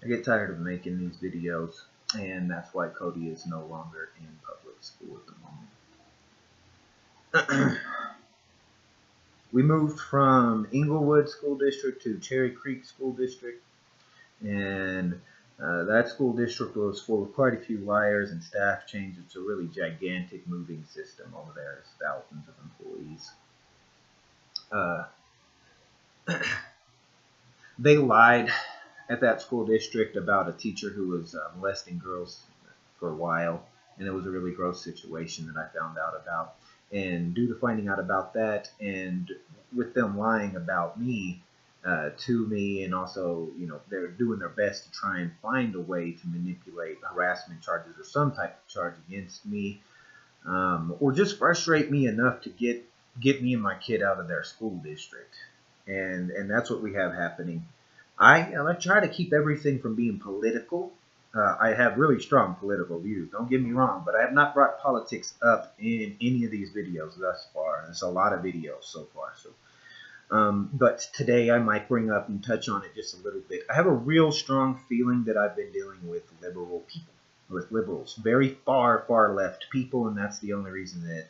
I get tired of making these videos, and that's why Cody is no longer in public school at the moment. We moved from Inglewood School District to Cherry Creek School District, and that school district was full of quite a few liars and staff changes. It's a really gigantic moving system over there. There's thousands of employees. They lied at that school district about a teacher who was molesting girls for a while, and it was a really gross situation that I found out about. And due to finding out about that, and with them lying about me to me, and also, they're doing their best to try and find a way to manipulate harassment charges or some type of charge against me, or just frustrate me enough to get me and my kid out of their school district. And that's what we have happening. I try to keep everything from being political. I have really strong political views, don't get me wrong, but I have not brought politics up in any of these videos thus far. There's a lot of videos so far. But today I might bring up and touch on it just a little bit. I have a real strong feeling that I've been dealing with liberal people, with liberals, very far left people, and that's the only reason that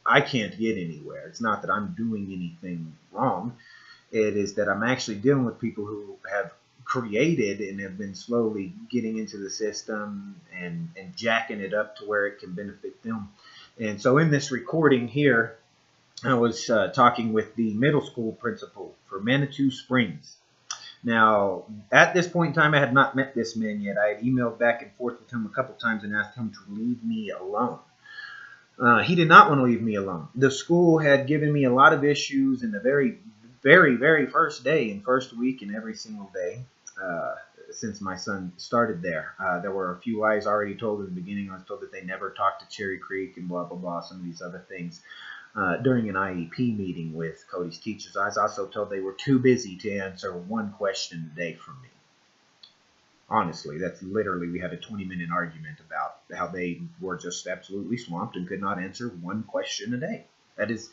I can't get anywhere. It's not that I'm doing anything wrong. It is that I'm actually dealing with people who have created and have been slowly getting into the system and jacking it up to where it can benefit them. And so in this recording here, I was talking with the middle school principal for Manitou Springs. Now, at this point in time, I had not met this man yet. I had emailed back and forth with him a couple times and asked him to leave me alone. He did not want to leave me alone. The school had given me a lot of issues in the very first day and first week and every single day since my son started there. There were a few lies already told in the beginning. I was told that they never talked to Cherry Creek and blah, blah, blah, some of these other things. During an IEP meeting with Cody's teachers, I was also told they were too busy to answer one question a day from me. Honestly, that's literally, we had a 20-minute argument about how they were just absolutely swamped and could not answer one question a day. That is,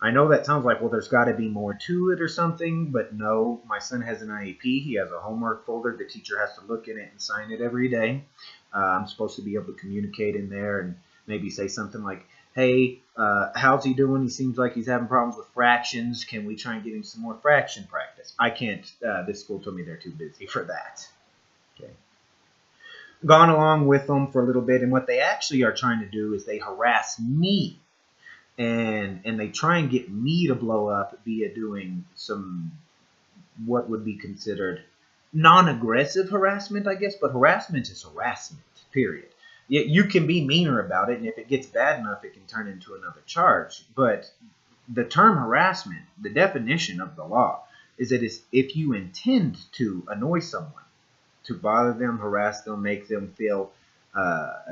I know that sounds like, well, there's got to be more to it or something, but no, my son has an IEP. He has a homework folder. The teacher has to look in it and sign it every day. I'm supposed to be able to communicate in there and maybe say something like, hey, how's he doing? He seems like he's having problems with fractions. Can we try and get him some more fraction practice? I can't. This school told me they're too busy for that. Okay. Gone along with them for a little bit, and what they actually are trying to do is they harass me. And they try and get me to blow up via doing some what would be considered non-aggressive harassment, I guess. But harassment is harassment, period. You can be meaner about it, and if it gets bad enough, it can turn into another charge. But the term harassment, the definition of the law, is that if you intend to annoy someone, to bother them, harass them, make them feel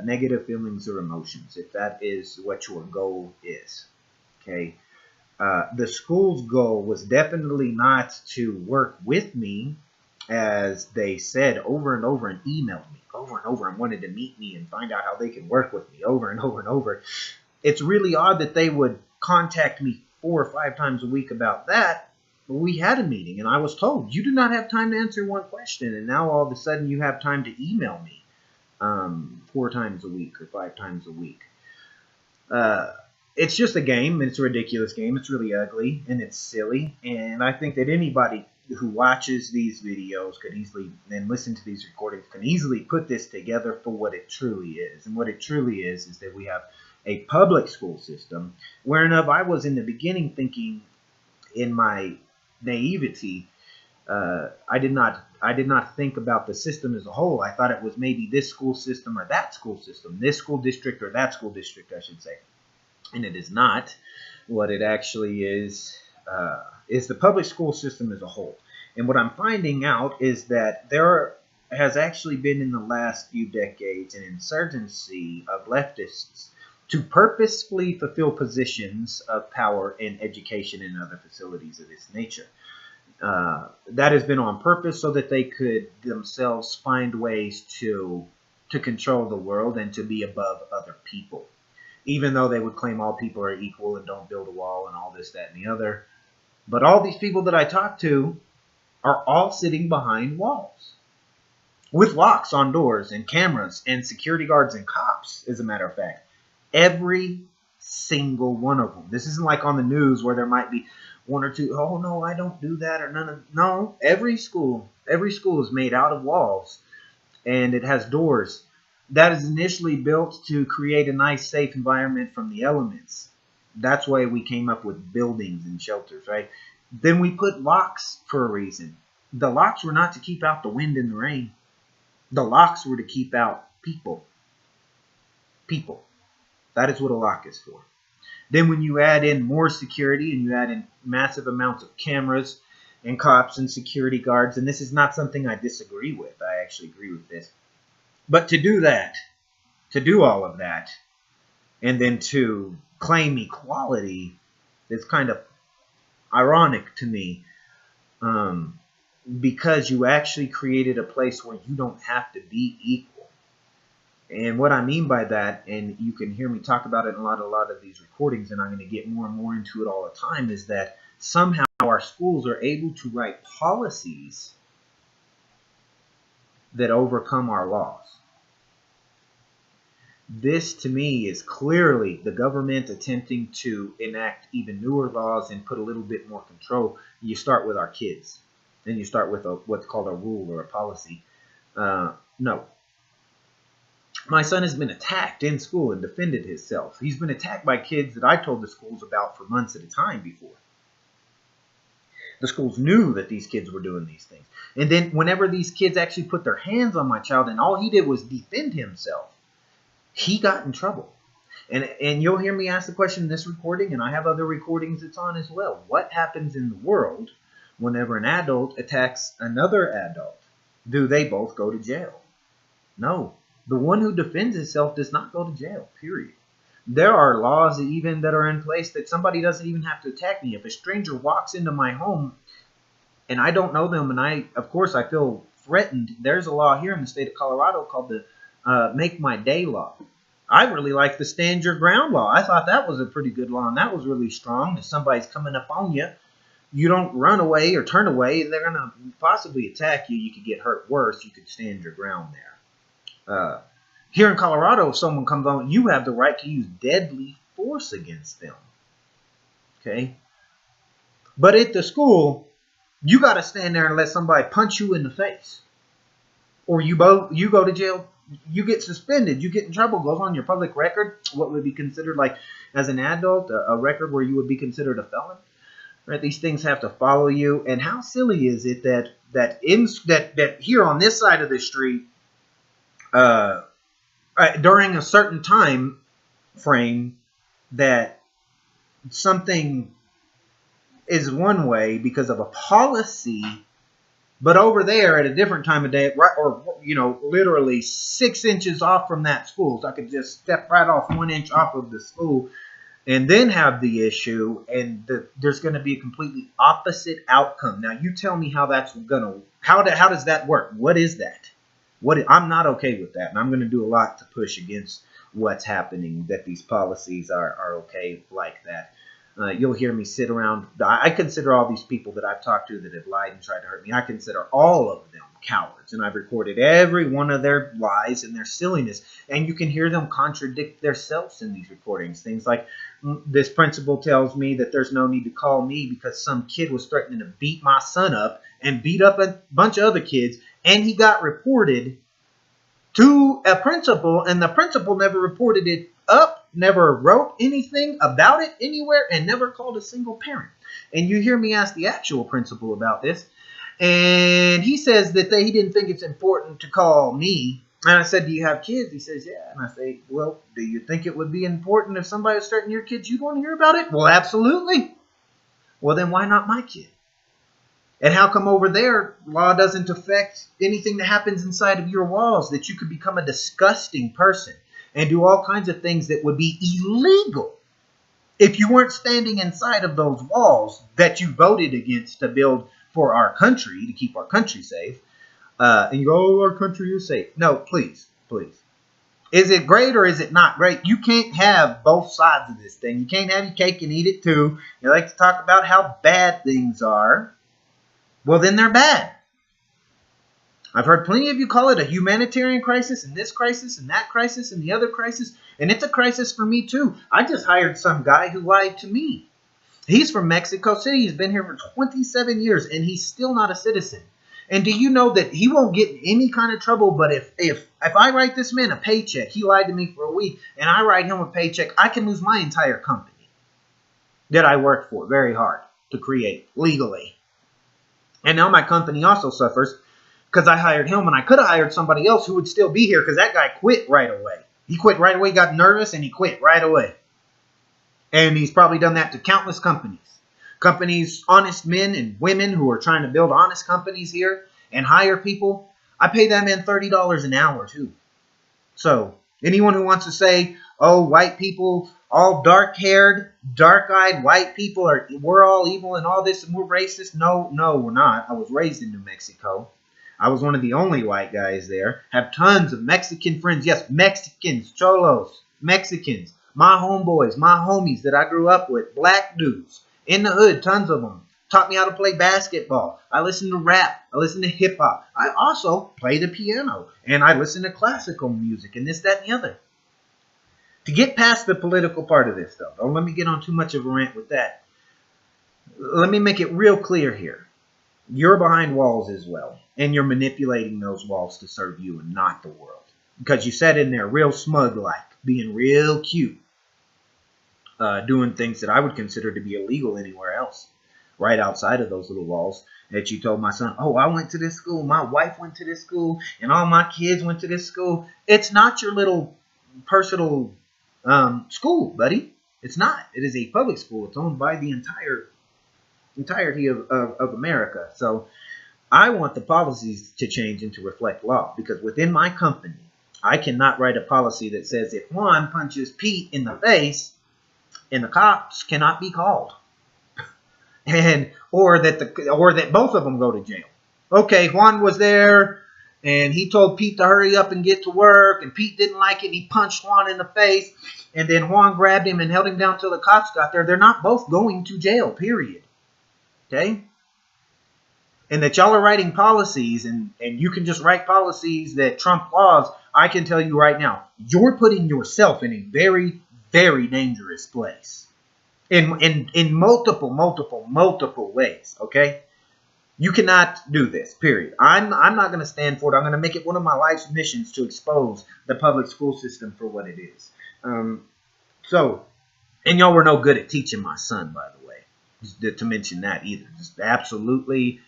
negative feelings or emotions, if that is what your goal is. Okay. The school's goal was definitely not to work with me, as they said over and over, and emailed me over and over and wanted to meet me and find out how they could work with me over and over and over. It's really odd that they would contact me 4 or 5 times a week about that. But we had a meeting and I was told, you do not have time to answer one question, and now all of a sudden you have time to email me 4 times a week or 5 times a week. It's just a game, and it's a ridiculous game. It's really ugly and it's silly, and I think that anybody who watches these videos could easily, and listen to these recordings, can easily put this together for what it truly is. And what it truly is that we have a public school system, wherein I was in the beginning thinking, in my naivety, I did not think about the system as a whole. I thought it was maybe this school system or that school system, this school district or that school district, I should say. And it is not. What it actually is the public school system as a whole. And what I'm finding out is that there has actually been, in the last few decades, an insurgency of leftists to purposefully fulfill positions of power in education and other facilities of this nature. That has been on purpose so that they could themselves find ways to control the world and to be above other people. Even though they would claim all people are equal and don't build a wall and all this, that, and the other. But all these people that I talk to are all sitting behind walls. with locks on doors and cameras and security guards and cops, as a matter of fact. Every single one of them. This isn't like on the news where there might be one or two, oh no, I don't do that, or none of, no, every school is made out of walls, and it has doors. That is initially built to create a nice, safe environment from the elements. That's why we came up with buildings and shelters, right? Then we put locks for a reason. The locks were not to keep out the wind and the rain. The locks were to keep out people. People. That is what a lock is for. Then when you add in more security and you add in massive amounts of cameras and cops and security guards, and this is not something I disagree with. I actually agree with this. But to do that, to do all of that, and then to claim equality is kind of ironic to me, because you actually created a place where you don't have to be equal. And what I mean by that, and you can hear me talk about it in a lot of these recordings, and I'm going to get more and more into it all the time, is that somehow our schools are able to write policies that overcome our laws. This, to me, is clearly the government attempting to enact even newer laws and put a little bit more control. You start with our kids. Then you start with what's called a rule or a policy. No. My son has been attacked in school and defended himself. He's been attacked by kids that I told the schools about for months at a time before. The schools knew that these kids were doing these things. And then whenever these kids actually put their hands on my child and all he did was defend himself, he got in trouble. And you'll hear me ask the question in this recording, and I have other recordings it's on as well. What happens in the world whenever an adult attacks another adult? Do they both go to jail? No. The one who defends himself does not go to jail, period. There are laws even that are in place that somebody doesn't even have to attack me. If a stranger walks into my home and I don't know them, and of course I feel threatened, there's a law here in the state of Colorado called the Make My Day law. I really like the Stand Your Ground law. I thought that was a pretty good law, and that was really strong. If somebody's coming up on you, you don't run away or turn away. They're going to possibly attack you. You could get hurt worse. You could stand your ground there. Here in Colorado, if someone comes on, you have the right to use deadly force against them. Okay? But at the school, you got to stand there and let somebody punch you in the face. Or you go to jail, you get suspended, you get in trouble, goes on your public record, what would be considered, like, as an adult, a record where you would be considered a felon. Right? These things have to follow you. And how silly is it that here on this side of the street, during a certain time frame, that something is one way because of a policy, but over there at a different time of day, right, or literally 6 inches off from that school, so I could just step right off 1 inch off of the school and then have the issue, and there's going to be a completely opposite outcome. Now, you tell me how that's going to, how does that work? What is that? I'm not okay with that, and I'm going to do a lot to push against what's happening, that these policies are okay like that. You'll hear me sit around. I consider all these people that I've talked to that have lied and tried to hurt me, I consider all of them cowards, and I've recorded every one of their lies and their silliness, and you can hear them contradict themselves in these recordings. Things like, this principal tells me that there's no need to call me because some kid was threatening to beat my son up and beat up a bunch of other kids, and he got reported to a principal, and the principal never reported it up, never wrote anything about it anywhere, and never called a single parent. And you hear me ask the actual principal about this, and he says that he didn't think it's important to call me. And I said, do you have kids? He says, yeah. And I say, well, do you think it would be important if somebody was threatening your kids? You'd want to hear about it? Well, absolutely. Well, then why not my kid? And how come over there, law doesn't affect anything that happens inside of your walls, that you could become a disgusting person and do all kinds of things that would be illegal if you weren't standing inside of those walls that you voted against to build for our country, to keep our country safe. And you go, oh, our country is safe. No, please, please. Is it great or is it not great? You can't have both sides of this thing. You can't have your cake and eat it too. You like to talk about how bad things are. Well, then they're bad. I've heard plenty of you call it a humanitarian crisis, and this crisis, and that crisis, and the other crisis. And it's a crisis for me, too. I just hired some guy who lied to me. He's from Mexico City. He's been here for 27 years, and he's still not a citizen. And do you know that he won't get in any kind of trouble? But if I write this man a paycheck, he lied to me for a week, and I write him a paycheck, I can lose my entire company that I worked for very hard to create legally. And now my company also suffers because I hired him, and I could have hired somebody else who would still be here because that guy quit right away. He quit right away, got nervous, and he quit right away. And he's probably done that to countless companies. Companies, honest men and women who are trying to build honest companies here and hire people. I pay that man $30 an hour too. So anyone who wants to say, oh, white people, all dark-haired, dark-eyed white people, we're all evil and all this and we're racist. No, we're not. I was raised in New Mexico. I was one of the only white guys there. Have tons of Mexican friends. Yes, Mexicans, cholos, Mexicans. My homeboys, my homies that I grew up with, black dudes, in the hood, tons of them. Taught me how to play basketball. I listen to rap. I listen to hip-hop. I also play the piano. And I listen to classical music and this, that, and the other. To get past the political part of this, though, don't let me get on too much of a rant with that. Let me make it real clear here. You're behind walls as well. And you're manipulating those walls to serve you and not the world. Because you sat in there real smug-like, being real cute. Doing things that I would consider to be illegal anywhere else, right outside of those little walls, that you told my son, oh, I went to this school, my wife went to this school, and all my kids went to this school. It's not your little personal school, buddy. It's not. It is a public school. It's owned by the entirety of America. So I want the policies to change and to reflect law, because within my company, I cannot write a policy that says if Juan punches Pete in the face, and the cops cannot be called, or that both of them go to jail. Okay, Juan was there, and he told Pete to hurry up and get to work, and Pete didn't like it, and he punched Juan in the face, and then Juan grabbed him and held him down till the cops got there. They're not both going to jail, period. Okay? And that y'all are writing policies, and you can just write policies that trump laws. I can tell you right now, you're putting yourself in a very, very dangerous place in multiple ways. Okay, you cannot do this. Period. I'm not going to stand for it. I'm going to make it one of my life's missions to expose the public school system for what it is. And y'all were no good at teaching my son, by the way, just to mention that either. Just absolutely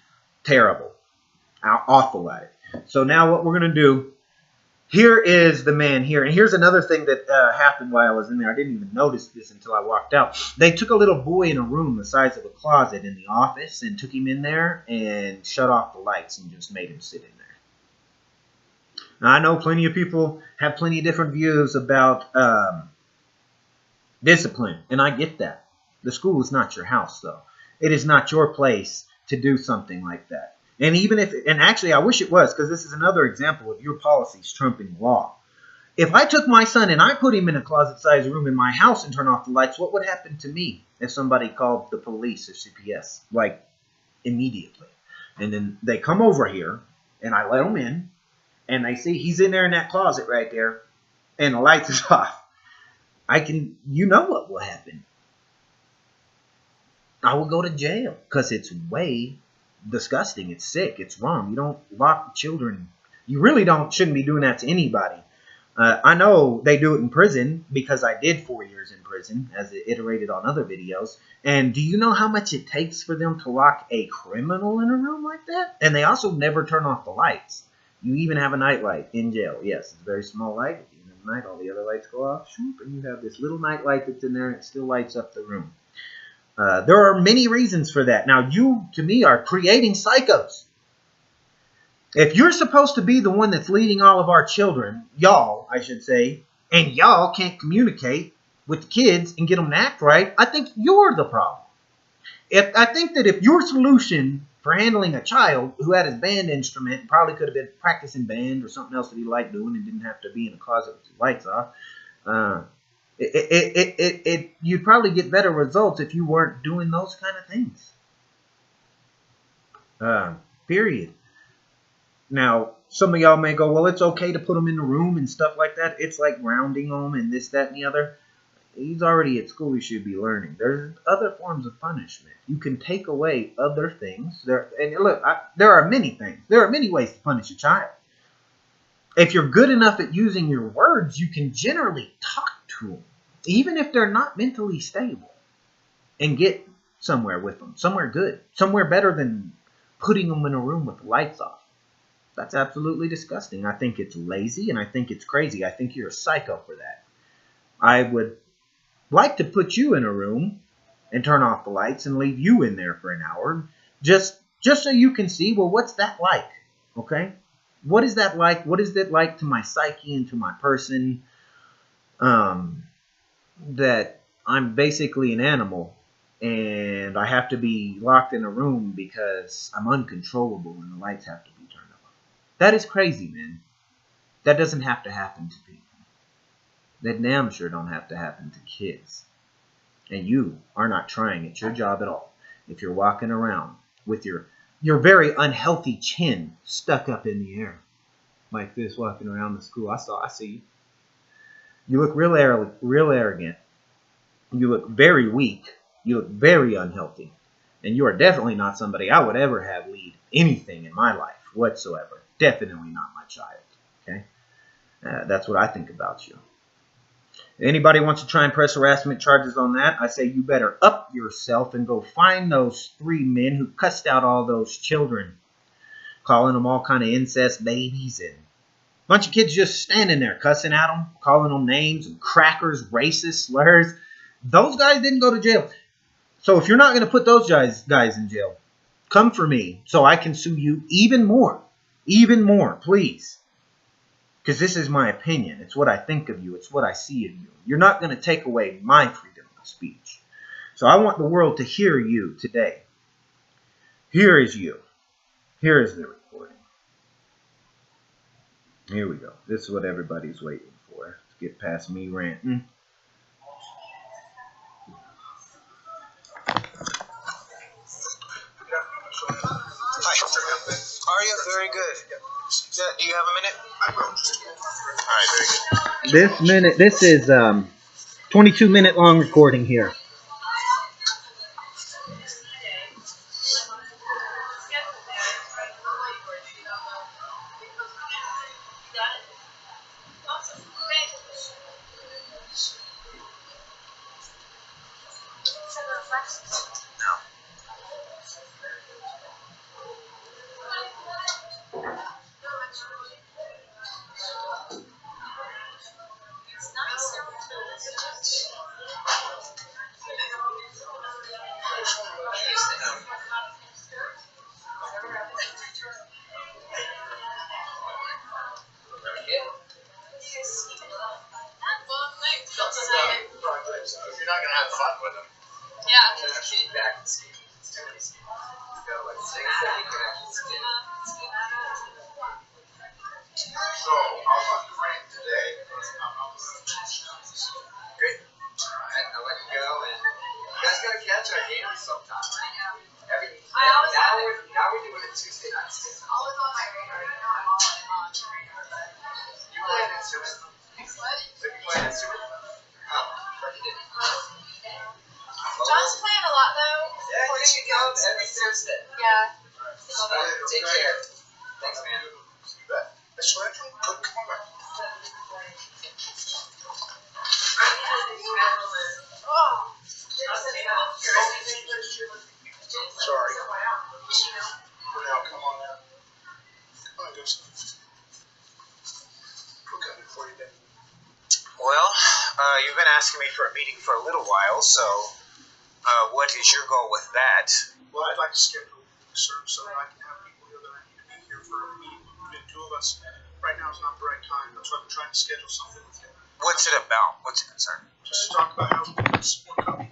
terrible, awful at it. So now what we're going to do. Here is the man here. And here's another thing that happened while I was in there. I didn't even notice this until I walked out. They took a little boy in a room the size of a closet in the office and took him in there and shut off the lights and just made him sit in there. Now, I know plenty of people have plenty of different views about discipline, and I get that. The school is not your house, though. It is not your place to do something like that. And even if, and actually I wish it was, because this is another example of your policies trumping law. If I took my son and I put him in a closet-sized room in my house and turned off the lights, what would happen to me if somebody called the police or CPS? Like, immediately. And then they come over here, and I let them in, and they see he's in there in that closet right there, and the lights is off. You know what will happen. I will go to jail, because it's way disgusting. It's sick. It's wrong. You don't lock children. You really shouldn't be doing that to anybody. I know they do it in prison because I did 4 years in prison, as it iterated on other videos. And do you know how much it takes for them to lock a criminal in a room like that? And they also never turn off the lights. You even have a night light in jail. Yes, it's a very small light. At the end of the night, all the other lights go off. Shoop, and you have this little night light that's in there, and it still lights up the room. There are many reasons for that. Now, you, to me, are creating psychos. If you're supposed to be the one that's leading all of our children, y'all, I should say, and y'all can't communicate with the kids and get them to act right, I think you're the problem. I think that if your solution for handling a child who had his band instrument and probably could have been practicing band or something else that he liked doing and didn't have to be in a closet with the lights off, you'd probably get better results if you weren't doing those kind of things. Period. Now, some of y'all may go, well, it's okay to put him in the room and stuff like that. It's like grounding him and this, that, and the other. He's already at school. He should be learning. There's other forms of punishment. You can take away other things. There are many things. There are many ways to punish a child. If you're good enough at using your words, you can generally talk to them, even if they're not mentally stable, and get somewhere with them, somewhere good, somewhere better than putting them in a room with the lights off. That's absolutely disgusting. I think it's lazy, and I think it's crazy. I think you're a psycho for that. I would like to put you in a room and turn off the lights and leave you in there for an hour, just so you can see, well, what's that like? Okay? What is that like? What is it like to my psyche and to my person? That I'm basically an animal and I have to be locked in a room because I'm uncontrollable and the lights have to be turned off. That is crazy, man. That doesn't have to happen to people. That damn sure don't have to happen to kids. And you are not trying at your job at all. If you're walking around with your very unhealthy chin stuck up in the air like this, walking around the school. I see you. You look real arrogant. You look very weak. You look very unhealthy. And you are definitely not somebody I would ever have lead anything in my life whatsoever. Definitely not my child. Okay? That's what I think about you. If anybody wants to try and press harassment charges on that, I say you better up yourself and go find those 3 men who cussed out all those children, calling them all kind of incest babies, and a bunch of kids just standing there cussing at them, calling them names and crackers, racist slurs. Those guys didn't go to jail. So if you're not going to put those guys in jail, come for me so I can sue you even more, please. Because this is my opinion. It's what I think of you. It's what I see of you. You're not going to take away my freedom of speech. So I want the world to hear you today. Here is you. Here is the recording. Here we go. This is what everybody's waiting for. Let's get past me ranting. Hi. Are you? Very good. Do you have a minute? I will. All right, very good. This is 22-minute long recording here. If you're not gonna have fun with them, yeah, just feedback and see. So I'll talk to Frank today. Great. Alright, I'll let you go, and you guys gotta catch our games sometime. Now we're doing it Tuesday nights. Always on my radar, you know I'm on your radar, but you play an instrument? What? So you play an instrument? John's playing a lot though. Yeah, you should go every Thursday. Yeah. Take care. Thanks, man. You bet. That's what I do. Come on back. Sorry. Now, come on now. Come on, go. What can I do for you, Dad? Well, you've been asking me for a meeting for a little while, so what is your goal with that? Well, I'd like to schedule a service so that I can have people here that I need to be here for a meeting between the 2 of us. Right now is not the right time. That's why I'm trying to schedule something with you. What's it about? What's it concern? Just to talk about how we can support Cody.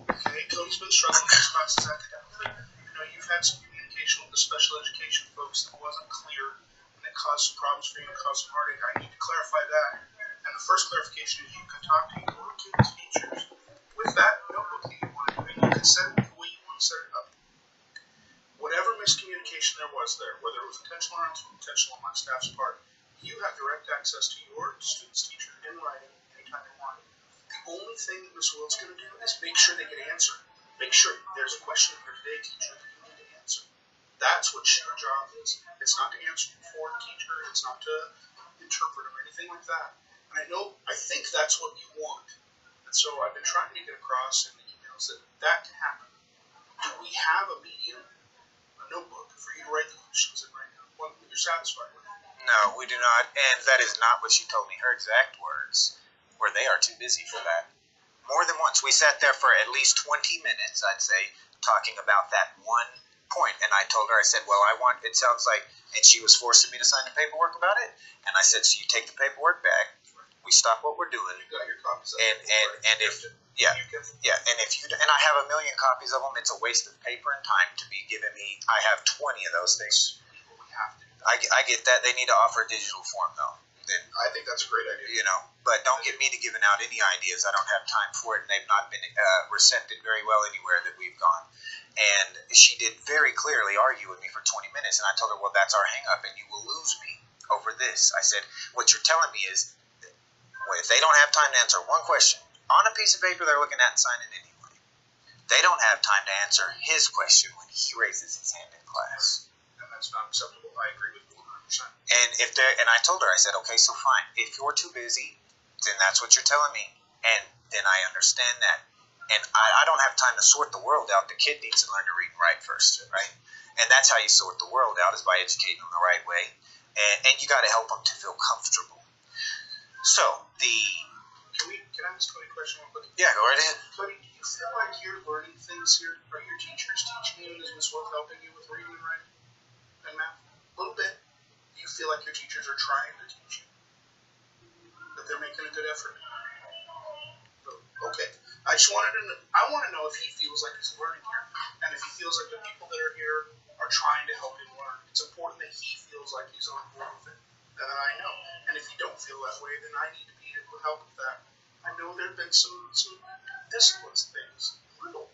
Okay, Cody's been struggling with his classes academically. I know you've had some communication with the special education folks that wasn't clear, and it caused some problems for you and caused some heartache. I need to clarify that. And the first clarification is you can talk to your kids' teachers with that notebook that you want to do, and you can set it the way you want to set it up. Whatever miscommunication there was there, whether it was intentional or unintentional on my staff's part, you have direct access to your student's teacher in writing anytime you want. The only thing that Ms. Will's going to do is make sure they get answered. Make sure there's a question here today, teacher, that you need to answer. That's what your job is. It's not to answer you for the teacher. It's not to interpret or anything like that. And I think that's what you want. And so I've been trying to get across in the emails that can happen. Do we have a medium, a notebook for you to write the questions in right now? One that you're satisfied with? No, we do not. And that is not what she told me. Her exact words were, they are too busy for that. More than once. We sat there for at least 20 minutes, I'd say, talking about that one point. And I told her, I said, well, it sounds like, and she was forcing me to sign the paperwork about it. And I said, so you take the paperwork back. We stop what we're doing. You got your copies of and if and if you and I have 1 million copies of them, it's a waste of paper and time to be giving me. I have 20 of those things. We have to. I get that. They need to offer a digital form though. Then I think that's a great idea. But don't get me to giving out any ideas. I don't have time for it, and they've not been receptive very well anywhere that we've gone. And she did very clearly argue with me for 20 minutes, and I told her, well, that's our hang up, and you will lose me over this. I said, what you're telling me is, if they don't have time to answer one question on a piece of paper they're looking at and signing anyway, they don't have time to answer his question when he raises his hand in class. And that's not acceptable. I agree with you 100%. And I told her, I said, okay, so fine. If you're too busy, then that's what you're telling me. And then I understand that. And I don't have time to sort the world out. The kid needs to learn to read and write first, right? And that's how you sort the world out, is by educating them the right way. And you got to help them to feel comfortable. So, Can I ask Cody a question real quick? Yeah, go right ahead. Cody, do you feel like you're learning things here? Are your teachers teaching you? Is Ms. Wolf helping you with reading and writing and math? A little bit. Do you feel like your teachers are trying to teach you? That they're making a good effort? Okay. I want to know if he feels like he's learning here, and if he feels like the people that are here are trying to help him learn. It's important that he feels like he's on board with it. And then I know. And if you don't feel that way, then I need to be able to help with that. I know there have been some discipline things, little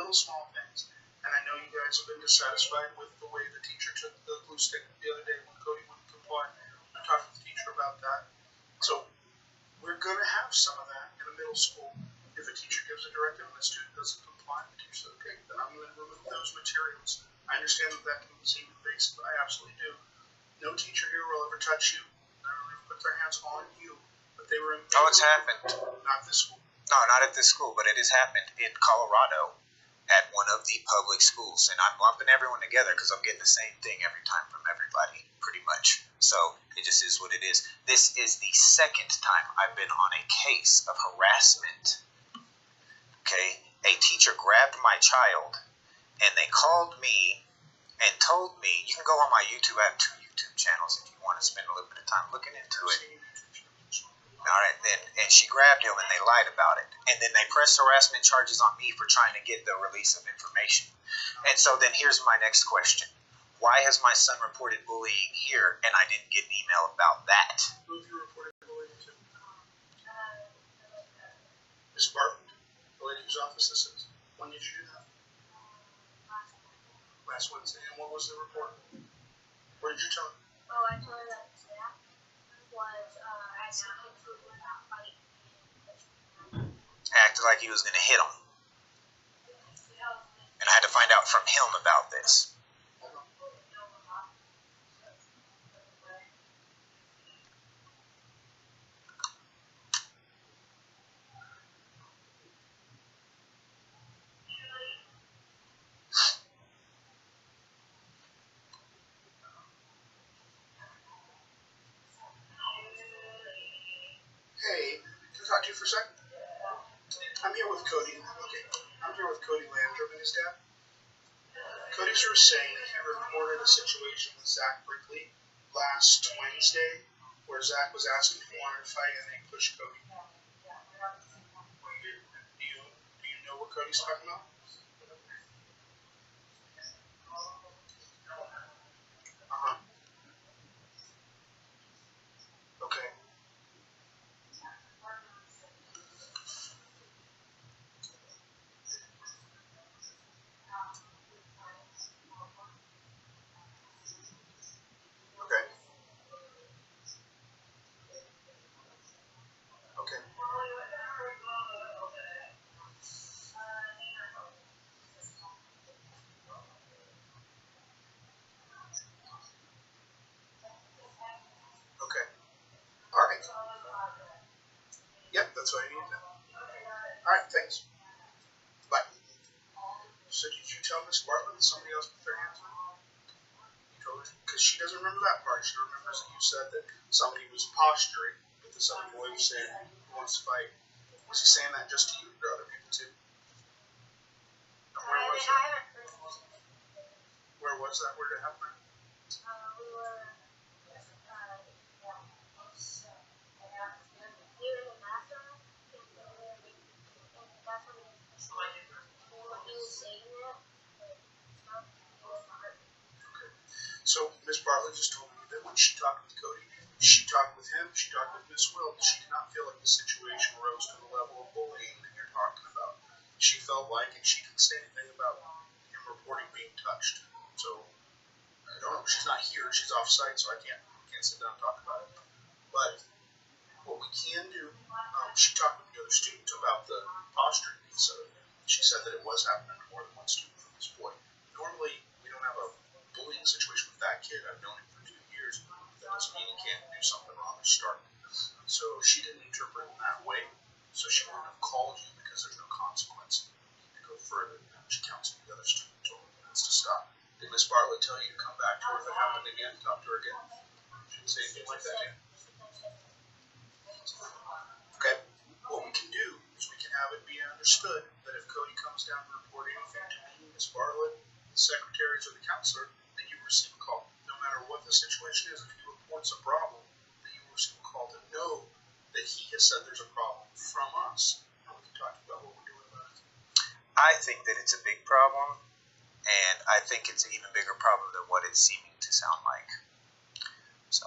small things. And I know you guys have been dissatisfied with the way the teacher took the glue stick the other day when Cody wouldn't comply. I talked with the teacher about that. So we're going to have some of that in the middle school. If a teacher gives a directive and the student doesn't comply, the teacher says, okay, then I'm going to remove those materials. I understand that can seem invasive. I absolutely do. No teacher here will ever touch you. They'll never put their hands on you. But they were. Oh, it's happened. Not this school. No, not at this school, but it has happened in Colorado at one of the public schools. And I'm lumping everyone together because I'm getting the same thing every time from everybody, pretty much. So it just is what it is. This is the second time I've been on a case of harassment. Okay? A teacher grabbed my child, and they called me and told me, you can go on my YouTube, I have 2 YouTube channels if you want to spend a little bit of time looking into it. All right, and she grabbed him and they lied about it. And then they pressed harassment charges on me for trying to get the release of information. And so then here's my next question. Why has my son reported bullying here and I didn't get an email about that? Who have you reported bullying to? Ms. Barton, the lady whose office this is. When did you do that? Last Wednesday. And what was the report? What did you tell her? Oh, I told her that Zach was asking him to not fight. Acted like he was going to hit him. And I had to find out from him about this. Hey, can I talk to you for a second? I'm here with Cody. Okay, I'm here with Cody Landrum and his dad. Cody was saying that he reported a situation with Zach Brickley last Wednesday, where Zach was asking if he wanted to fight and they pushed Cody. Do you know what Cody's talking about? Uh-huh. Okay. That's what I need to know. Alright, thanks. Bye. So did you tell Miss Bartlett that somebody else put their hands on her? You told her? Because she doesn't remember that part. She remembers that you said that somebody was posturing, but this other boy was saying he wants to fight. Was he saying that just to you or other people too? And where was that? Where was that? Where did it happen? We were here in the bathroom, and that's when he was saying it, but it's not in my heart. Okay. So Miss Bartlett just told me that when she talked with Cody, she talked with him, she talked with Miss Will, she did not feel like the situation rose to the level of bullying that you're talking about. She felt like, and she didn't say anything about him reporting being touched. So I don't know. She's not here. She's off site, so I can't sit down and talk about it. But what we can do, she talked with the other student about the posturing piece of it. She said that it was happening to more than one student from this boy. Normally, we don't have a bullying situation with that kid. I've known him for 2 years. That doesn't mean he can't do something wrong or start. So she didn't interpret it that way. So she wouldn't have called you because there's no consequence. You need to go further. She counseled the other student, told him it's to stop. Did Miss Bartlett tell you to come back to her if it happened again? Talk to her again? She didn't say anything like that, yeah? Okay. What we can do is we can have it be understood that if Cody comes down to report anything to me, Miss Bartlett, the secretaries, or the counselor, that you receive a call. No matter what the situation is, if he reports a problem, that you receive a call to know that he has said there's a problem from us. And we can talk about what we're doing about it. I think that it's a big problem, and I think it's an even bigger problem than what it's seeming to sound like. So,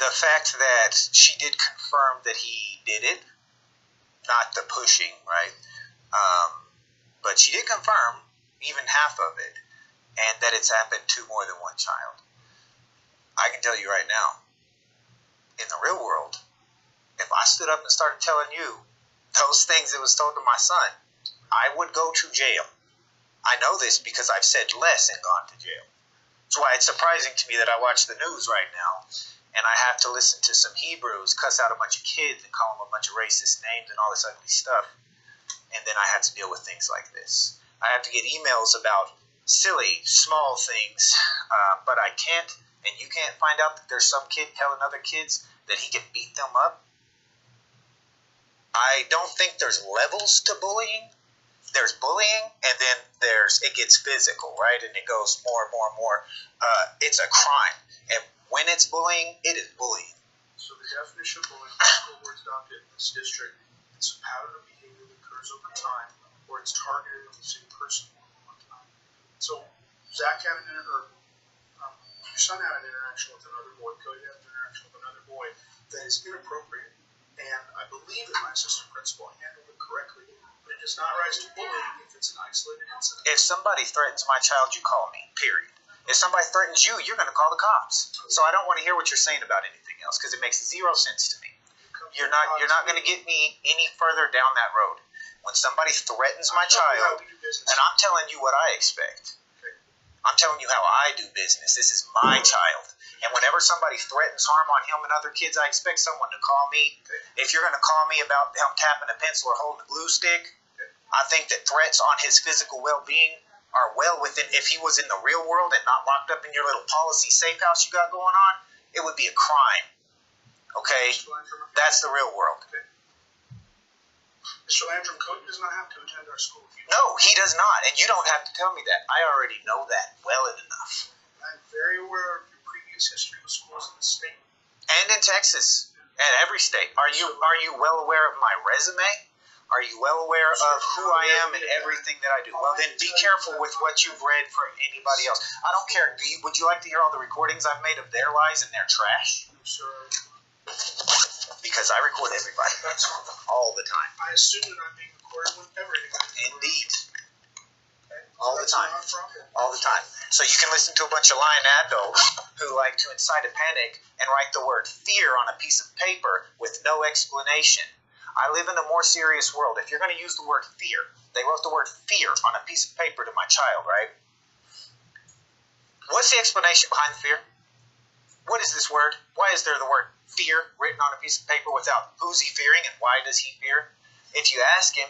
the fact that she did confirm that he did it, not the pushing, right? But she did confirm even half of it, and that it's happened to more than one child. I can tell you right now, in the real world, if I stood up and started telling you those things that was told to my son, I would go to jail. I know this because I've said less and gone to jail. That's why it's surprising to me that I watch the news right now and I have to listen to some Hebrews cuss out a bunch of kids and call them a bunch of racist names and all this ugly stuff. And then I have to deal with things like this. I have to get emails about silly, small things, but I can't, and you can't find out that there's some kid telling other kids that he can beat them up. I don't think there's levels to bullying. There's bullying, and then it gets physical, right? And it goes more and more and more. It's a crime. And when it's bullying, it is bullying. So the definition of bullying by school boards adopted in this district is a pattern of behavior that occurs over time, where it's targeted at the same person more than one time. So Zach had your son had an interaction with another boy, Cody had an interaction with another boy that is inappropriate, and I believe that my assistant principal handled it correctly. But it does not rise to bullying if it's an isolated incident. If somebody threatens my child, you call me, period. If somebody threatens you, you're going to call the cops. So I don't want to hear what you're saying about anything else because it makes zero sense to me. You're not going to get me any further down that road. When somebody threatens my child, and I'm telling you what I expect. I'm telling you how I do business. This is my child. And whenever somebody threatens harm on him and other kids, I expect someone to call me. If you're going to call me about him tapping a pencil or holding a glue stick, I think that threats on his physical well-being are well within, if he was in the real world and not locked up in your little policy safe house you got going on, it would be a crime. Okay? That's the real world. Mr. Landrum, Cody does not have to attend our school. No, he does not, and you don't have to tell me that. I already know that well enough. I'm very aware of your previous history with schools in the state. And in Texas, and every state. Are you well aware of my resume? Are you well aware of who I am and everything that I do? Well, then be careful with what you've read for anybody else. I don't care. Would you like to hear all the recordings I've made of their lies and their trash? Sir. Because I record everybody all the time. I assume that I'm being recorded whenever anybody. Indeed. Okay. All the time. Not a problem. All the time. So you can listen to a bunch of lying adults who like to incite a panic and write the word fear on a piece of paper with no explanation. I live in a more serious world. If you're going to use the word fear, they wrote the word fear on a piece of paper to my child, right? What's the explanation behind the fear? What is this word? Why is there the word fear written on a piece of paper without who's he fearing and why does he fear? If you ask him,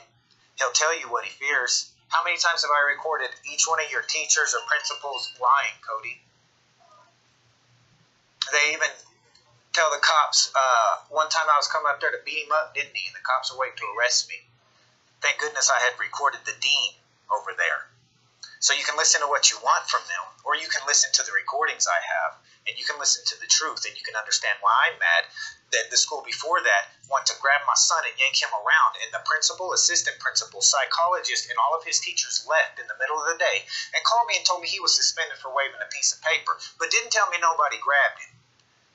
he'll tell you what he fears. How many times have I recorded each one of your teachers or principals lying, Cody? They even tell the cops, one time I was coming up there to beat him up, didn't he? And the cops were waiting to arrest me. Thank goodness I had recorded the dean over there. So you can listen to what you want from them, or you can listen to the recordings I have, and you can listen to the truth, and you can understand why I'm mad that the school before that wanted to grab my son and yank him around, and the principal, assistant principal, psychologist, and all of his teachers left in the middle of the day and called me and told me he was suspended for waving a piece of paper, but didn't tell me nobody grabbed him.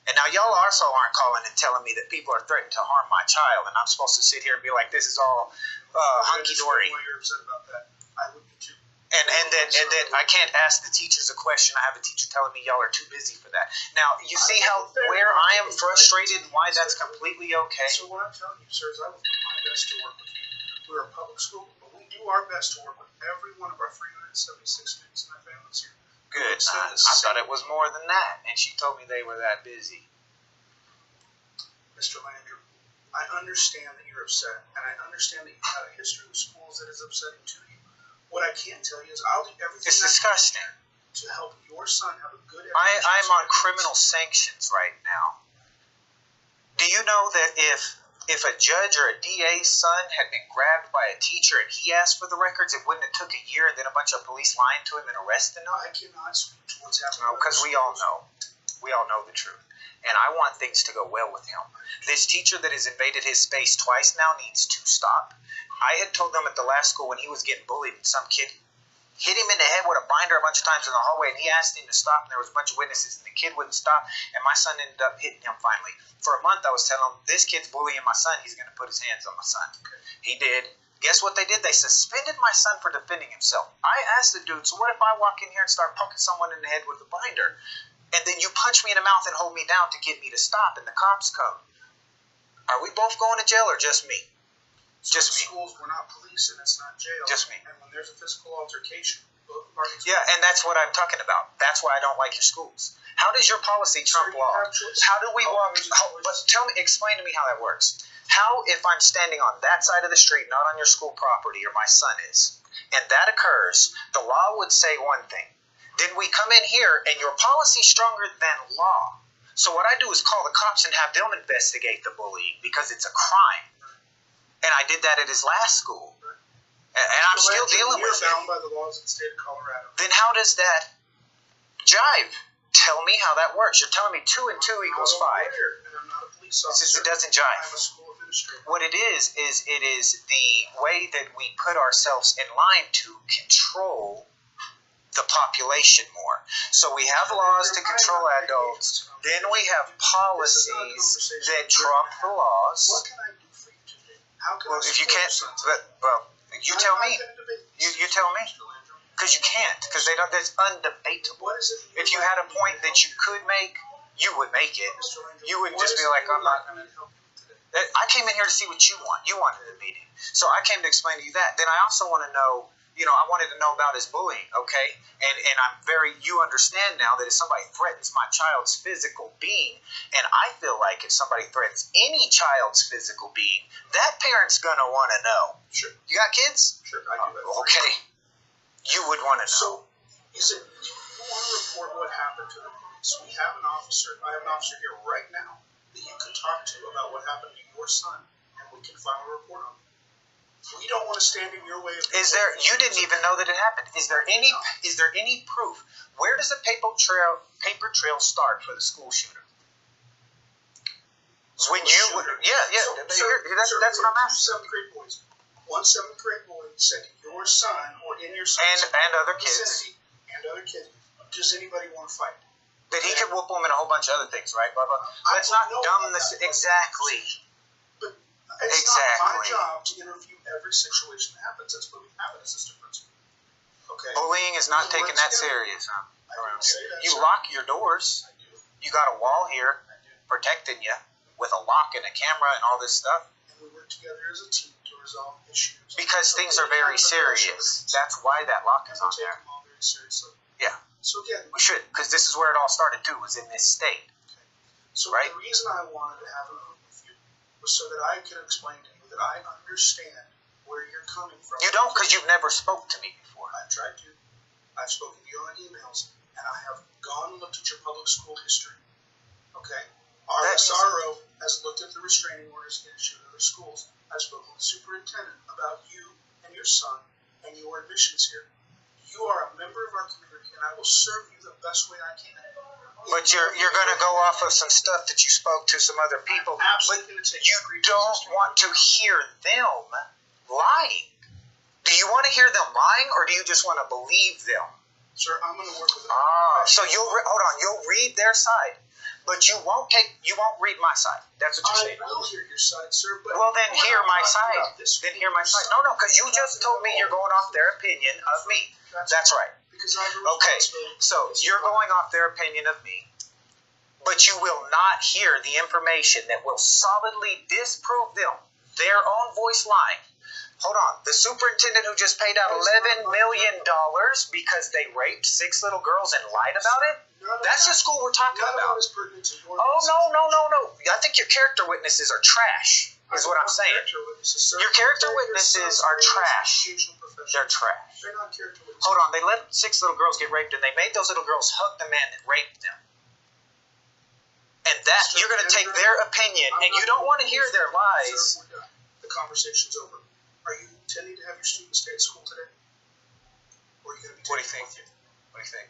And now y'all also aren't calling and telling me that people are threatening to harm my child, and I'm supposed to sit here and be like, this is all hunky-dory. Why you're upset about that. I would be too. And then I can't ask the teachers a question. I have a teacher telling me y'all are too busy for that. Now, you see how where I am frustrated and why that's completely okay? So what I'm telling you, sir, is I will do my best to work with you. We're a public school, but we do our best to work with every one of our 376 students and their families here. Good. I thought it was more than that. And she told me they were that busy. Mr. Landry, I understand that you're upset, and I understand that you have a history with schools that is upsetting to you. What I can tell you is I'll do everything It's disgusting. I can to help your son have a good education. I'm on criminal sanctions right now. Do you know that if a judge or a DA's son had been grabbed by a teacher and he asked for the records, it wouldn't have took a year and then a bunch of police lying to him and arresting him? I cannot speak to what's happening. No, because we all know. We all know the truth. And I want things to go well with him. This teacher that has invaded his space twice now needs to stop. I had told them at the last school when he was getting bullied and some kid hit him in the head with a binder a bunch of times in the hallway, and he asked him to stop, and there was a bunch of witnesses, and the kid wouldn't stop, and my son ended up hitting him finally. For a month, I was telling him, this kid's bullying my son, he's going to put his hands on my son. He did. Guess what they did? They suspended my son for defending himself. I asked the dude, so what if I walk in here and start poking someone in the head with a binder? And then you punch me in the mouth and hold me down to get me to stop, and the cops come. Are we both going to jail or just me? Just me. Schools, we're not police and it's not jail. Just me. And when there's a physical altercation, both parties. Yeah, and that's what I'm talking about. That's why I don't like your schools. How does your policy trump law? How do we walk? But explain to me how that works. How, if I'm standing on that side of the street, not on your school property, or my son is, and that occurs, the law would say one thing. Then we come in here, and your policy's stronger than law. So what I do is call the cops and have them investigate the bullying because it's a crime. And I did that at his last school. And I'm still dealing with it. You're bound by the laws of the state of Colorado. Then how does that jive? Tell me how that works. You're telling me 2 and 2 equals 5. And I'm not a police officer. It doesn't jive. I'm a school administrator. What it is it is the way that we put ourselves in line to control the population more. So we have laws to control adults. Then we have policies that trump the laws. What can I do for you today? How can Well, I if you can't, support you tell me. you You tell me. Because you can't. Because they don't. That's undebatable. What is it If you had a point that you could make, you would make it. You wouldn't just be like, I'm not going to. I came in here to see what you want. You wanted a meeting. So I came to explain to you that. Then I also want to know, I wanted to know about his bullying, okay? And I'm you understand now that if somebody threatens my child's physical being, and I feel like if somebody threatens any child's physical being, that parent's going to want to know. Sure. You got kids? Sure, I do that. Okay. You would want to So, know. is it, do you want to report what happened to the police? I have an officer here right now that you can talk to about what happened to your son, and we can file a report on it. We don't want to stand in your way of. You didn't even know that it happened. Is there any proof? Where does the paper trail start for the school shooter? That's what I'm asking. 7th grade boys. One 7th grade boy said to your son or in your son's and other kids vicinity and other kids, does anybody want to fight? that he could whoop them and a whole bunch of other things, right? Blah blah. Let's not dumb this exactly. But it's not my job to interview every situation that happens. That's why we have an assistant principal. Okay. Bullying is not taken that serious, huh? I didn't say that. You sir. lock your doors. I do. You got a wall here I do. protecting you with a lock and a camera and all this stuff. And we work together as a team to resolve issues. Because things are very serious. That's why that lock is And we on take there. them all very seriously. Yeah. So again, We should, because this is where it all started too, was in this state. So right? the reason I wanted to have a meeting with you was so that I could explain to you that I understand where you're coming from. You don't, because you've never spoke to me before. I've tried to. I've spoken to you on emails, and I have gone and looked at your public school history. Okay? Our SRO has looked at the restraining orders against you in other schools. I've spoken with the superintendent about you and your son and your admissions here. You are a member of our community, and I will serve you the best way I can. But you're going to go off of some stuff that you spoke to some other people. I'm absolutely going to take You don't want to hear them lying. Do you want to hear them lying, or do you just want to believe them? Sir, I'm going to work with them. So you'll read their side, but you won't read my side. That's what you're saying. I will hear your side, sir. But Well, then hear my side. Then hear my side. No, because you just told me you're going off their opinion of me. That's right. Because I have a Okay, responsibility. so you're going off their opinion of me, but you will not hear the information that will solidly disprove them, their own voice lying. Hold on. The superintendent who just paid out $11 million because they raped 6 little girls and lied about it? That's the school we're talking None of about. that is pertinent to your Oh, no. I think your character witnesses are trash, is what I'm saying. Your character witnesses are trash. They're trash. They're not character witnesses. Hold on. They let 6 little girls get raped, and they made those little girls hug the man that raped them. And that, you're going to take their opinion, and you don't want to hear their lies. Sir, we're done. The conversation's over. Are you intending to have your students stay at school today? Or are you going to be What do you taking think? them with you? What do you think?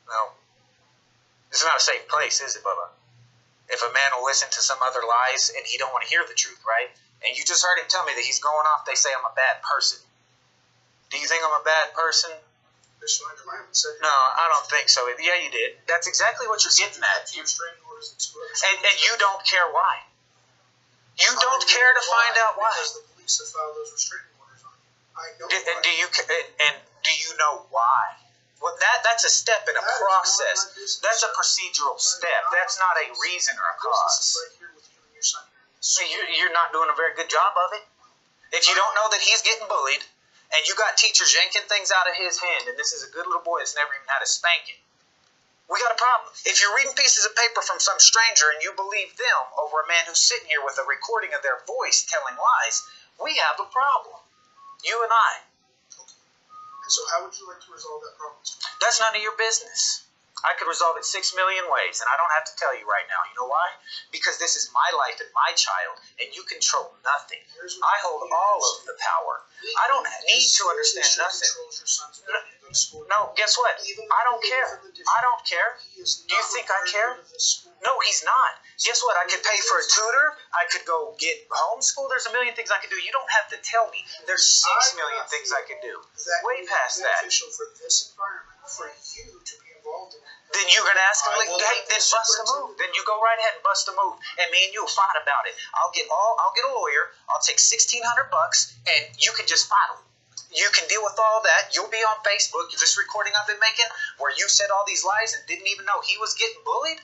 No. This is not a safe place, is it, Bubba? If a man will listen to some other lies and he don't want to hear the truth, right? And you just heard him tell me that he's going off, they say I'm a bad person. Do you think I'm a bad person? Mr. Lander, I haven't said No, I don't think so. Yeah, you did. That's exactly what you're getting at. your restraining orders in school. And you don't care why. You don't care to find out why. Because the police have filed those restraining orders on you. I know And why. do you know why? Well, that's a step in a That is process. not my business. That's a procedural step. That's not a reason or a My business cause. is right here with you and your son here in this So school. you're not doing a very good job of it. If you don't know that he's getting bullied, and you got teachers yanking things out of his hand, and this is a good little boy that's never even had a spanking, we got a problem. If you're reading pieces of paper from some stranger and you believe them over a man who's sitting here with a recording of their voice telling lies, we have a problem. You and I. And so how would you like to resolve that problem? That's none of your business. I could resolve it 6 million ways, and I don't have to tell you right now. You know why? Because this is my life and my child, and you control nothing. I hold all of the power. I don't need to understand nothing. No, guess what? I don't care. I don't care. Do you think I care? No, he's not. Guess what? I could pay for a tutor. I could go get homeschool. There's a million things I could do. You don't have to tell me. There's 6 million things I could do. Way past that. Beneficial for this environment, for you to be involved in it. Then you're going to ask him, like, hey, then bust a move. Then you go right ahead and bust a move. And me and you will fight about it. I'll get a lawyer. I'll take $1,600 and you can just fight him. You can deal with all that. You'll be on Facebook. This recording I've been making where you said all these lies and didn't even know he was getting bullied.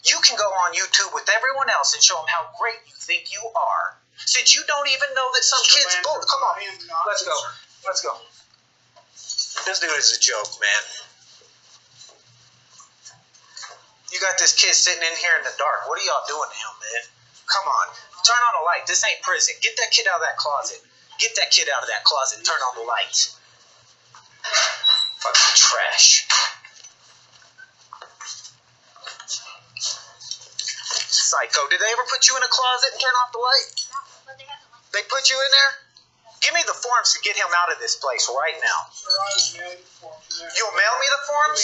You can go on YouTube with everyone else and show them how great you think you are. Since you don't even know that some kid's bullied. Come on. Let's go. Let's go. This dude is a joke, man. You got this kid sitting in here in the dark. What are y'all doing to him, man? Come on. Turn on the light. This ain't prison. Get that kid out of that closet. Get that kid out of that closet and turn on the lights. Fucking trash. Psycho. Did they ever put you in a closet and turn off the light? No, but they haven't. They put you in there? Give me the forms to get him out of this place right now. Sir, I will mail you the forms. You'll mail me the forms?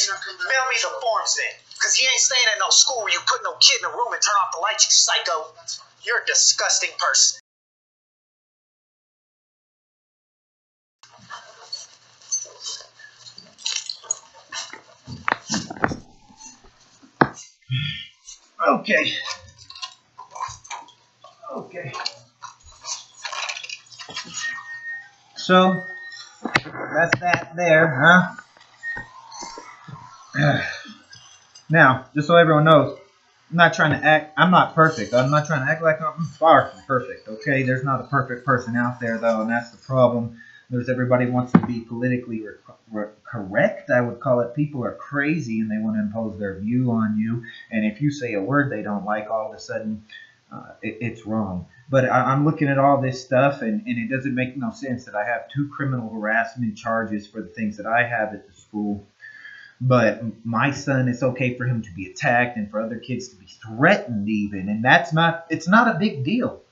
Mail me the forms then. Because he ain't staying in no school where you put no kid in a room and turn off the lights, you psycho. You're a disgusting person. Okay. Okay. So, that's that there, huh? Now, just so everyone knows, I'm not perfect. I'm not trying to act like I'm far from perfect, okay? There's not a perfect person out there, though, and that's the problem. There's everybody wants to be politically correct. I would call it. People are crazy and they want to impose their view on you. And if you say a word they don't like, all of a sudden it's wrong. But I'm looking at all this stuff, and it doesn't make no sense that I have 2 criminal harassment charges for the things that I have at the school. But my son, it's okay for him to be attacked and for other kids to be threatened even. And it's not a big deal.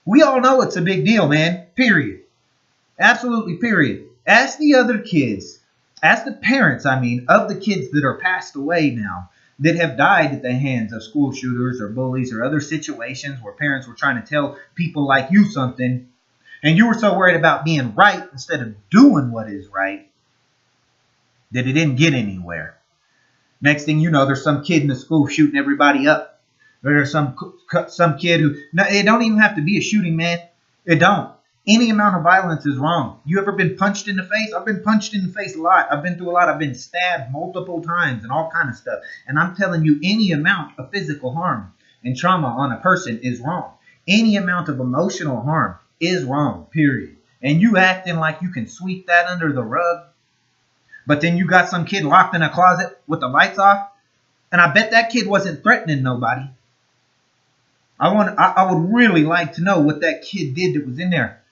We all know it's a big deal, man. Period. Absolutely, period. Ask the other kids, ask the parents, of the kids that are passed away now, that have died at the hands of school shooters or bullies or other situations where parents were trying to tell people like you something, and you were so worried about being right instead of doing what is right that it didn't get anywhere. Next thing you know, there's some kid in the school shooting everybody up. There's some kid who, no, it don't even have to be a shooting, man. It don't. Any amount of violence is wrong. You ever been punched in the face? I've been punched in the face a lot. I've been through a lot. I've been stabbed multiple times and all kind of stuff. And I'm telling you, any amount of physical harm and trauma on a person is wrong. Any amount of emotional harm is wrong, period. And you acting like you can sweep that under the rug, but then you got some kid locked in a closet with the lights off, and I bet that kid wasn't threatening nobody. I would really like to know what that kid did that was in there.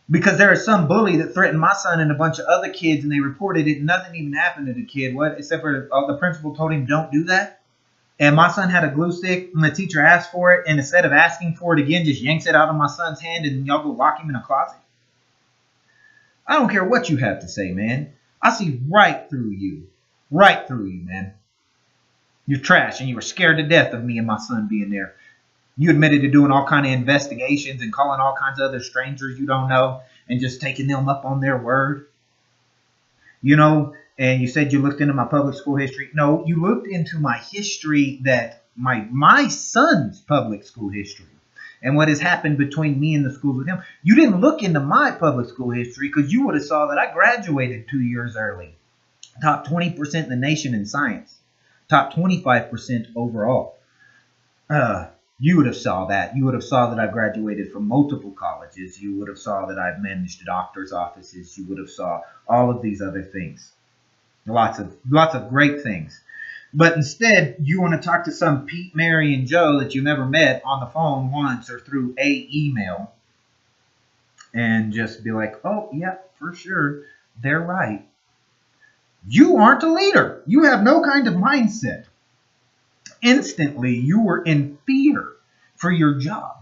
Because there is some bully that threatened my son and a bunch of other kids, and they reported it. Nothing even happened to the kid. What? Except for the principal told him, don't do that. And my son had a glue stick, and the teacher asked for it, and instead of asking for it again, just yanks it out of my son's hand, and y'all go lock him in a closet. I don't care what you have to say, man. I see right through you. Right through you, man. You're trash, and you were scared to death of me and my son being there. You admitted to doing all kind of investigations and calling all kinds of other strangers you don't know and just taking them up on their word. You know, and you said you looked into my public school history. No, you looked into my history, that my son's public school history and what has happened between me and the schools with him. You didn't look into my public school history because you would have saw that I graduated 2 years early. Top 20% in the nation in science. Top 25% overall. You would have saw that. You would have saw that I graduated from multiple colleges. You would have saw that I've managed doctor's offices. You would have saw all of these other things. Lots of great things. But instead, you want to talk to some Pete, Mary, and Joe that you never met on the phone once or through a email and just be like, oh, yeah, for sure, they're right. You aren't a leader. You have no kind of mindset. Instantly, you were in fear for your job.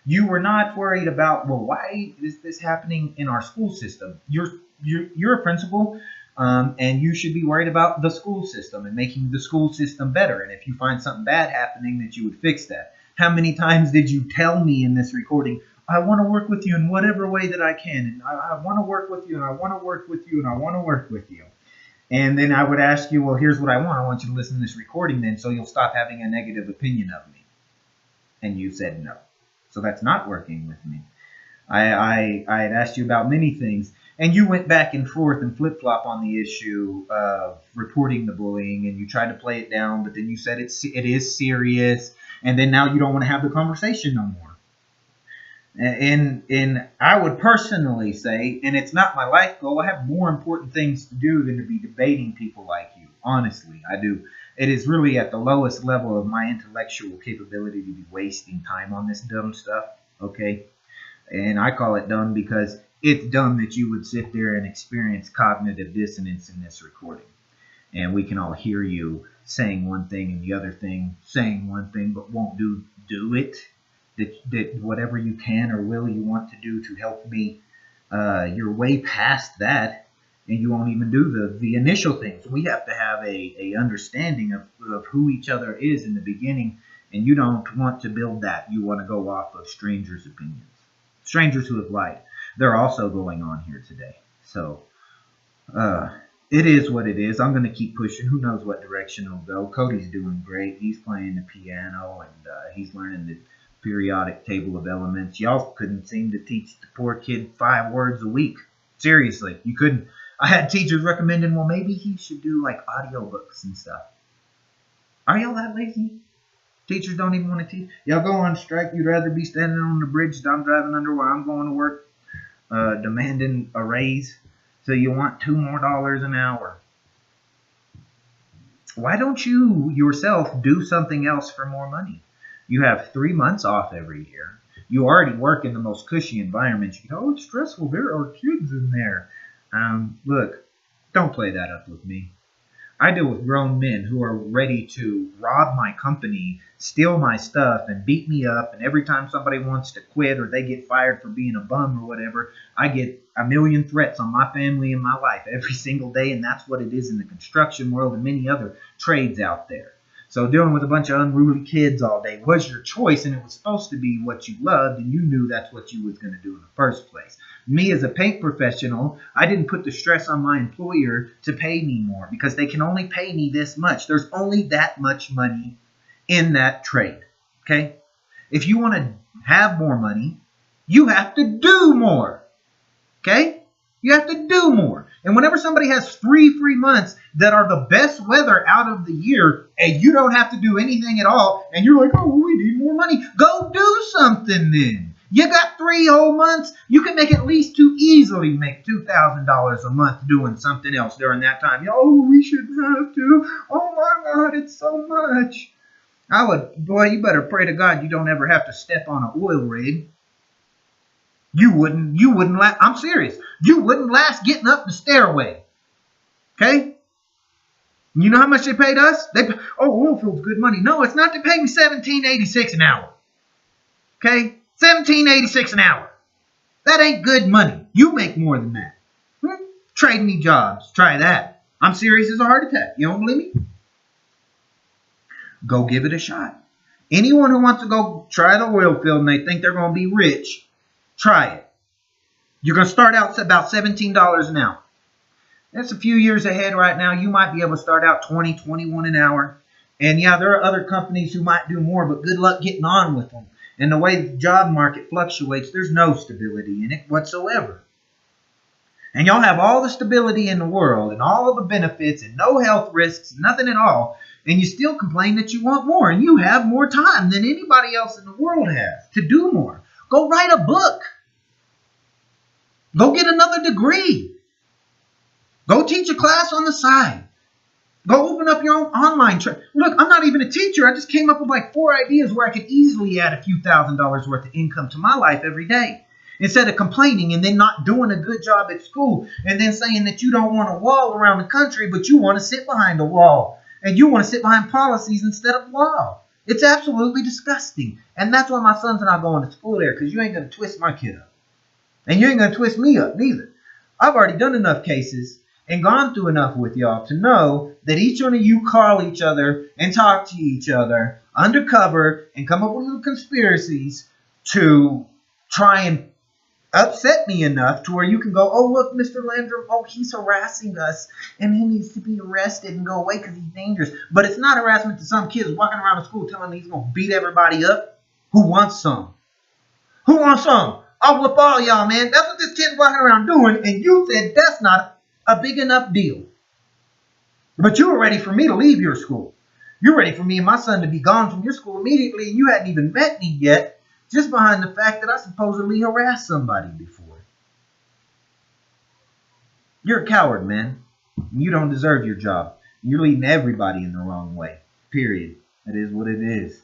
You were not worried about, well, why is this happening in our school system? You're a principal, and you should be worried about the school system and making the school system better. And if you find something bad happening, that you would fix that. How many times did you tell me in this recording, I want to work with you in whatever way that I can, and I want to work with you, and I want to work with you, and I want to work with you. And then I would ask you, well, here's what I want. I want you to listen to this recording then so you'll stop having a negative opinion of me. And you said no. So that's not working with me. I had asked you about many things, and you went back and forth and flip-flop on the issue of reporting the bullying, and you tried to play it down, but then you said it is serious, and then now you don't want to have the conversation no more. And I would personally say, and it's not my life goal, I have more important things to do than to be debating people like you. Honestly, I do. It is really at the lowest level of my intellectual capability to be wasting time on this dumb stuff, okay? And I call it dumb because it's dumb that you would sit there and experience cognitive dissonance in this recording. And we can all hear you saying one thing and the other thing, saying one thing but won't do it. That whatever you can or will you want to do to help me, you're way past that, and you won't even do the initial things. We have to have a understanding of who each other is in the beginning, and you don't want to build that. You want to go off of strangers' opinions. Strangers who have lied. They're also going on here today. So, it is what it is. I'm going to keep pushing. Who knows what direction it'll go. Cody's doing great. He's playing the piano, and he's learning the periodic table of elements. Y'all couldn't seem to teach the poor kid 5 words a week. Seriously, you couldn't. I had teachers recommending, well, maybe he should do like audiobooks and stuff. Are y'all that lazy? Teachers don't even want to teach. Y'all go on strike. You'd rather be standing on the bridge that I'm driving under while I'm going to work. demanding a raise, so you want $2 more an hour. Why don't you yourself do something else for more money? You have 3 months off every year. You already work in the most cushy environments. You go, oh, it's stressful. There are kids in there. Look, don't play that up with me. I deal with grown men who are ready to rob my company, steal my stuff, and beat me up. And every time somebody wants to quit or they get fired for being a bum or whatever, I get a million threats on my family and my life every single day. And that's what it is in the construction world and many other trades out there. So dealing with a bunch of unruly kids all day was your choice, and it was supposed to be what you loved, and you knew that's what you was going to do in the first place. Me as a paint professional, I didn't put the stress on my employer to pay me more because they can only pay me this much. There's only that much money in that trade, okay? If you want to have more money, you have to do more, okay? You have to do more. And whenever somebody has 3 free months that are the best weather out of the year and you don't have to do anything at all and you're like, oh, we need more money, go do something then. You got 3 whole months. You can make at least easily make $2,000 a month doing something else during that time. Oh, we shouldn't have to. Oh my God, it's so much. Boy, you better pray to God you don't ever have to step on an oil rig. You wouldn't last. I'm serious. You wouldn't last getting up the stairway. Okay? You know how much they paid us? Oil field's good money. No, it's not. They paid me $17.86 an hour. Okay? $17.86 an hour. That ain't good money. You make more than that. Trade me jobs. Try that. I'm serious as a heart attack. You don't believe me? Go give it a shot. Anyone who wants to go try the oil field and they think they're going to be rich, try it. You're going to start out about $17 an hour. That's a few years ahead right now. You might be able to start out $20, $21 an hour. And yeah, there are other companies who might do more, but good luck getting on with them. And the way the job market fluctuates, there's no stability in it whatsoever. And y'all have all the stability in the world and all of the benefits and no health risks, nothing at all. And you still complain that you want more. And you have more time than anybody else in the world has to do more. Go write a book. Go get another degree. Go teach a class on the side. Go open up your own online trade. Look, I'm not even a teacher. I just came up with like 4 ideas where I could easily add a few $1,000s worth of income to my life every day. Instead of complaining and then not doing a good job at school and then saying that you don't want a wall around the country, but you want to sit behind a wall. And you want to sit behind policies instead of law. It's absolutely disgusting. And that's why my son's not going to school there, because you ain't going to twist my kid up. And you ain't going to twist me up neither. I've already done enough cases and gone through enough with y'all to know that each one of you call each other and talk to each other undercover and come up with little conspiracies to try and upset me enough to where you can go, oh, look, Mr. Landrum, oh, he's harassing us and he needs to be arrested and go away because he's dangerous. But it's not harassment to some kids walking around the school telling me he's going to beat everybody up. Who wants some? Who wants some? I'll whip all y'all, man. That's what this kid's walking around doing, and you said that's not a big enough deal. But you were ready for me to leave your school. You're ready for me and my son to be gone from your school immediately, and you hadn't even met me yet. Just behind the fact that I supposedly harassed somebody before. You're a coward, man. You don't deserve your job. You're leading everybody in the wrong way. Period. That is what it is.